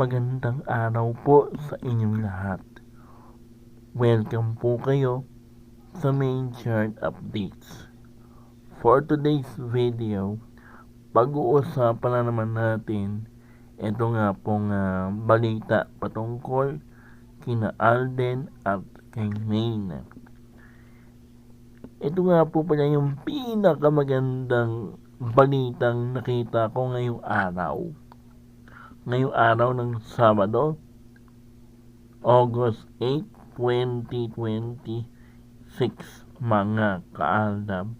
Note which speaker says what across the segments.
Speaker 1: Magandang araw po sa inyong lahat. Welcome po kayo sa main chart updates. For today's video, pag-uusapan na naman natin ito nga pong balita patungkol kina Alden at kay Maine. Ito nga po pala yung pinakamagandang balitang nakita ko ngayong araw. Ngayong araw ng Sabado, August 8, 2026, mga kaaldab.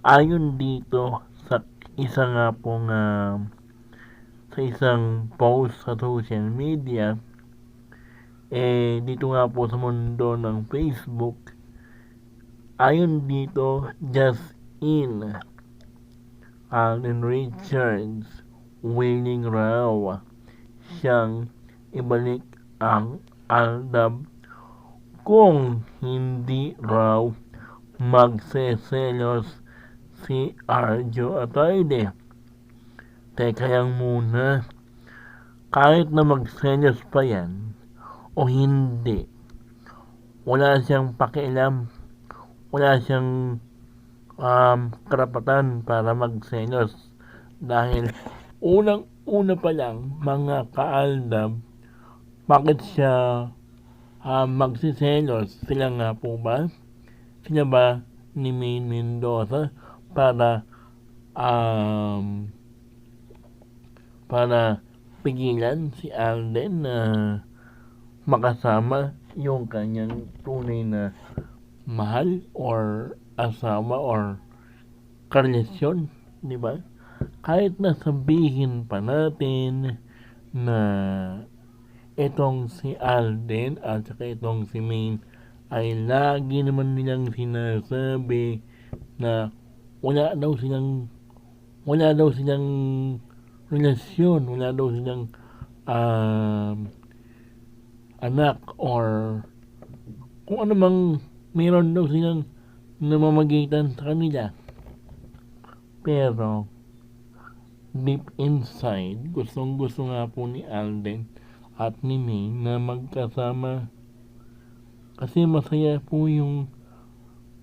Speaker 1: Ayon dito sa isa nga pong sa isang post sa social media, dito nga po sa mundo ng Facebook, ayon dito, just in Alden Richards willing raw siyang ibalik ang aldab kung hindi raw magseselos si Arjo Atayde. Teka lang muna, kahit na magselos pa yan o hindi, wala siyang pakialam, wala siyang karapatan para magselos dahil unang-una pa lang, mga kaaldab, bakit siya magsiselos? Sila nga po ba? Sila ba ni Maine Mendoza para pigilan si Alden na makasama yung kanyang tunay na mahal or asawa or karelasyon, di ba? Kahit na sabihin pa natin na itong si Alden at saka itong si Maine ay lagi naman nilang sinasabi na wala daw silang relasyon, wala daw silang anak or kung ano mang meron daw silang namamagitan sa kanila. Pero deep inside, gustong-gusto nga po ni Alden at ni Maine na magkasama kasi masaya po yung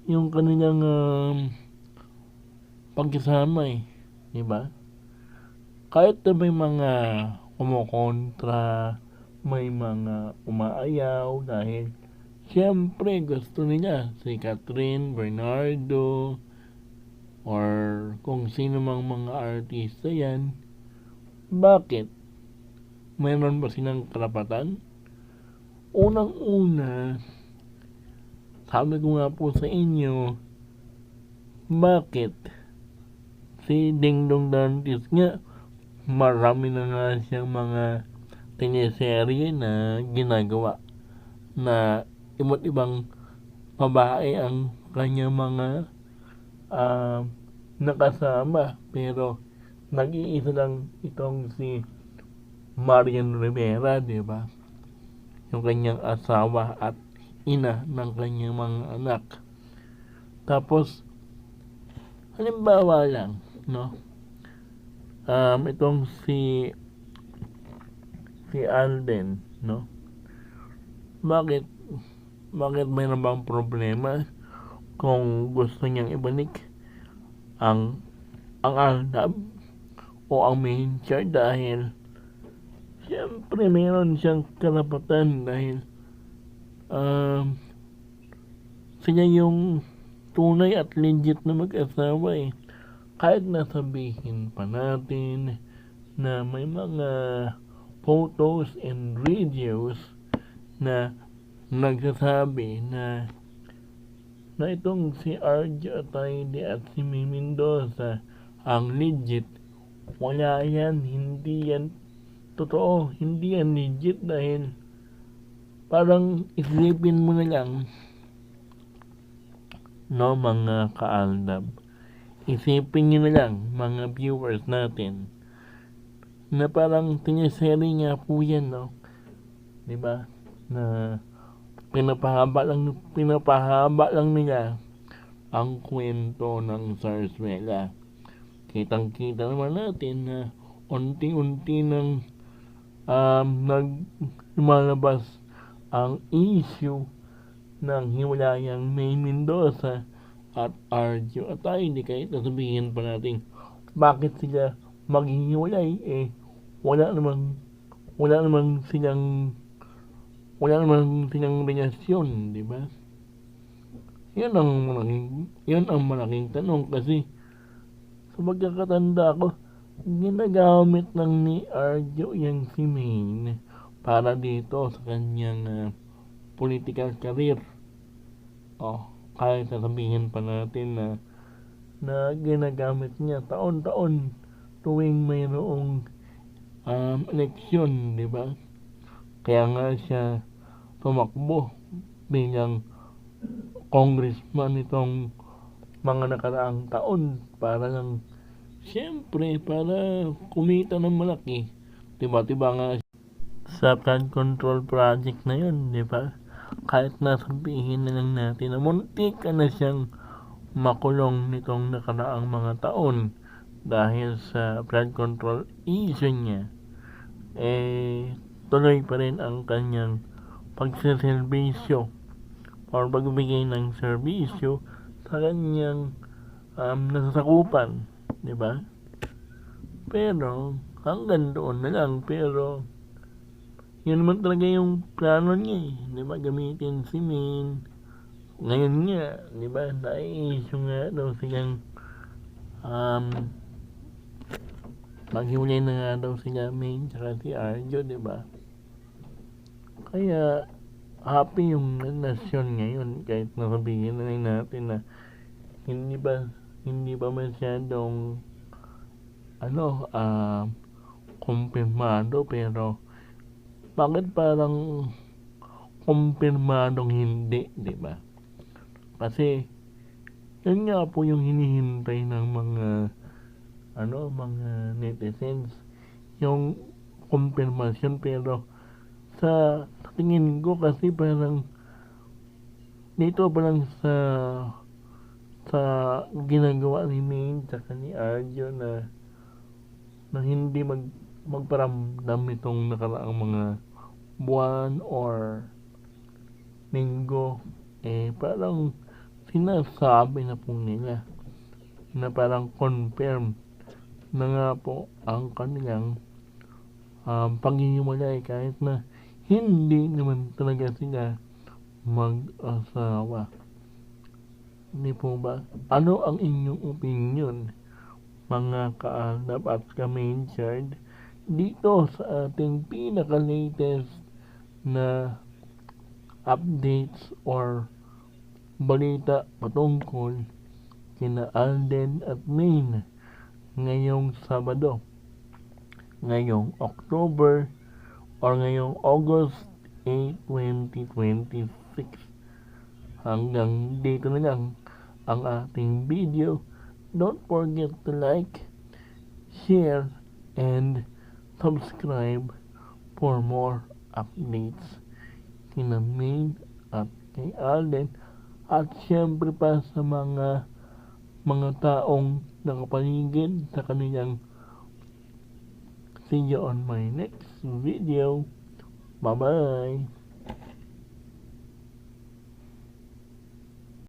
Speaker 1: kanilang pagkasama diba? Kahit na may mga kumukontra, may mga umaayaw dahil siyempre gusto nila si Catherine Bernardo or kung sino mang mga artista yan. Bakit? Mayroon ba silang karapatan? Unang-una, sabi ko nga po sa inyo, bakit? Si Dingdong Dantes nga, marami na nga siyang mga teleserye na ginagawa na iba't ibang babae ang kanyang mga nakasama, pero nag-iisa lang itong si Marian Rivera, di ba? Yung kanyang asawa at ina ng kanyang mga anak. Tapos halimbawa lang, no? Itong si Alden, no? Bakit mayroon bang problema kung gusto niyang ibalik ang aldab o ang main chart dahil siyempre mayroon siyang karapatan dahil sila yung tunay at legit na mag-asawa kahit nasabihin pa natin na may mga photos and videos na nagsasabi na itong si Arjo Atayde at si Maine Mendoza ang legit. Wala yan, hindi yan totoo, hindi yan legit dahil parang isipin mo na lang, no, mga kaaldab, isipin nyo na lang, mga viewers natin, na parang tiniseri nga po yan, no, diba, na pinapahaba lang nila ang kwento ng Zarzuela. Kitang-kita naman natin na unti-unti nang lumalabas ang issue ng hiwalayang May Mendoza at Arjo Atayde. Kahit nasabihin pa natin bakit sila maghihiwalay, wala namang silang relasyon, di ba? Yun ang malaking tanong kasi sa pagkakatanda ko, ginagamit lang ni Arjo yung si Maine para dito sa kanyang political career. Kahit sasabihin pa natin na ginagamit niya taon-taon tuwing mayroong eleksyon, di ba? Kaya nga siya tumakbo bilang congressman itong mga nakaraang taon para kumita ng malaki. Diba nga sa flood control project na yun, di ba? Kahit nasabihin na lang natin na muntik ka na siyang makulong nitong nakaraang mga taon dahil sa flood control issue niya, tuloy pa rin ang kanyang pagsiservisyo or pagbigay ng serbisyo sa kanyang nasasakupan, di ba? Pero hanggang doon na lang. Pero yun naman talaga yung plano niya, di ba? Gamitin si Min. Ngayon nga, di ba? Nai-issue nga daw silang maghiwalay na nga daw sila Min tsaka si Arjo, di ba? Kaya happy yung nasyon ngayon kahit nasabihin na lang natin na hindi ba masyadong kumpirmado, pero bakit parang kumpirmadong hindi, di ba? Kasi yun nga po yung hinihintay ng mga netizens, yung kumpirmasyon. Pero sa tingin ko kasi parang dito pa lang sa ginagawa ni Maine tsaka ni Arjo na hindi magparamdam itong nakaraang mga buwan or linggo, parang sinasabi na po nila na parang confirm na nga po ang kanilang paghihiwalay kahit na hindi naman talaga sila mag-asawa. Hindi po ba? Ano ang inyong opinion, mga kaalab at ka-Mainchard, dito sa ating pinaka-latest na updates or balita patungkol kina Alden at Maine ngayong Sabado, ngayong October or ngayong August 8, 2026. Hanggang dito na lang ang ating video. Don't forget to like, share, and subscribe for more updates kina Maine at kay Alden, at syempre pa sa mga taong nakapaligid sa kanilang. See you on my next video. Bye-bye.